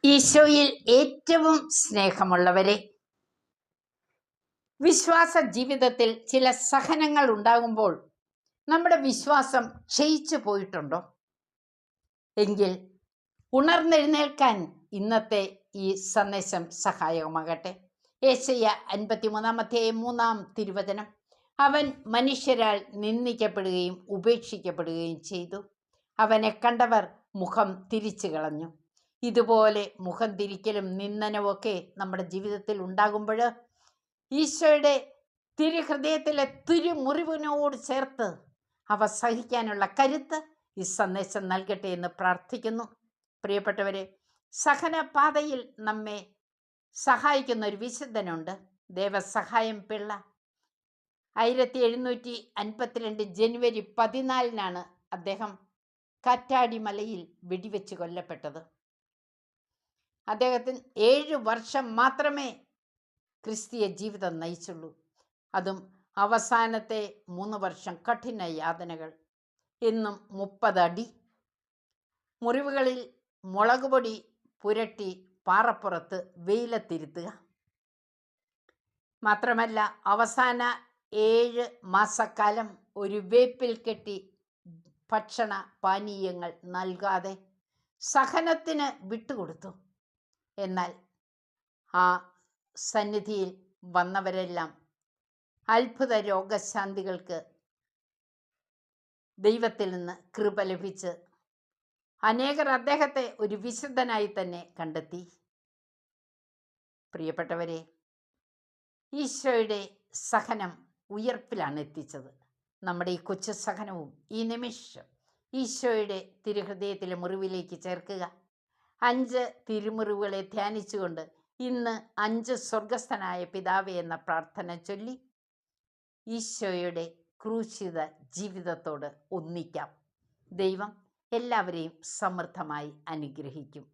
ഈശോയിൽ ഏറ്റവും സ്നേഹമുള്ളവരെ, വിശ്വാസ ജീവിതത്തിൽ ചില സഹനങ്ങൾ ഉണ്ടാകുമ്പോൾ നമ്മുടെ വിശ്വാസം ക്ഷയിച്ചു പോയിട്ടുണ്ടോ? എങ്കിൽ ഉണർന്നെഴുന്നേൽക്കാൻ ഇന്നത്തെ ഈ സന്ദേശം സഹായകമാകട്ടെ. യേശയ്യ 53:3 അവൻ മനുഷ്യരാൽ നിന്ദിക്കപ്പെടുകയും ഉപേക്ഷിക്കപ്പെടുകയും ചെയ്തു. അവനെ കണ്ടവർ മുഖം തിരിച്ചു കളഞ്ഞു. ഇതുപോലെ മുഖം തിരിക്കലും നിന്ദനവും ഒക്കെ നമ്മുടെ ജീവിതത്തിൽ ഉണ്ടാകുമ്പോൾ ഈശോയുടെ തിരുഹൃദയത്തിലെ തിരുമുറിവിനോട് ചേർത്ത് അവ സഹിക്കാനുള്ള കരുത്ത് ഈ സന്ദേശം നൽകട്ടെ എന്ന് പ്രാർത്ഥിക്കുന്നു. പ്രിയപ്പെട്ടവരെ, സഹനപാതയിൽ നമ്മെ സഹായിക്കുന്ന ഒരു വിശുദ്ധനുണ്ട്, ദേവസഹായം പിള്ള. 1752 ജനുവരി 14 അദ്ദേഹം കാറ്റാടി മലയിൽ വെടിവെച്ച് കൊല്ലപ്പെട്ടത്. അദ്ദേഹത്തിന് 7 വർഷം മാത്രമേ ക്രിസ്തീയ ജീവിതം നയിച്ചുള്ളൂ. അതും അവസാനത്തെ 3 വർഷം കഠിന യാതനകൾ, എന്നും 30 അടി, മുറിവുകളിൽ മുളകുപൊടി പുരട്ടി പാറപ്പുറത്ത് വെയിലത്തിരുത്തുക. മാത്രമല്ല അവസാന 7 മാസക്കാലം ഒരു വേപ്പിൽ കെട്ടി ഭക്ഷണ പാനീയങ്ങൾ നൽകാതെ സഹനത്തിന് വിട്ടുകൊടുത്തു. എന്നാൽ ആ സന്നിധിയിൽ വന്നവരെല്ലാം അത്ഭുത രോഗശാന്തികൾക്ക് ദൈവത്തിൽ നിന്ന് കൃപ ലഭിച്ച് അനേകർ അദ്ദേഹത്തെ ഒരു വിശുദ്ധനായി തന്നെ കണ്ടെത്തി. പ്രിയപ്പെട്ടവരെ, ഈശോയുടെ സഹനം ഉയർപ്പിലാണ് എത്തിച്ചത്. നമ്മുടെ ഈ കൊച്ചു സഹനവും ഈ നിമിഷം ഈശോയുടെ തിരുഹൃദയത്തിലെ മുറിവിലേക്ക് ചേർക്കുക. 5 തിരുമുറിവുകളെ ധ്യാനിച്ചുകൊണ്ട് ഇന്ന് 5 സ്വർഗസ്ഥനായ പിതാവേ എന്ന പ്രാർത്ഥന ചൊല്ലി ഈശോയുടെ ക്രൂശിത ജീവിതത്തോട് ഒന്നിക്കാം. ദൈവം എല്ലാവരെയും സമൃദ്ധമായി അനുഗ്രഹിക്കും.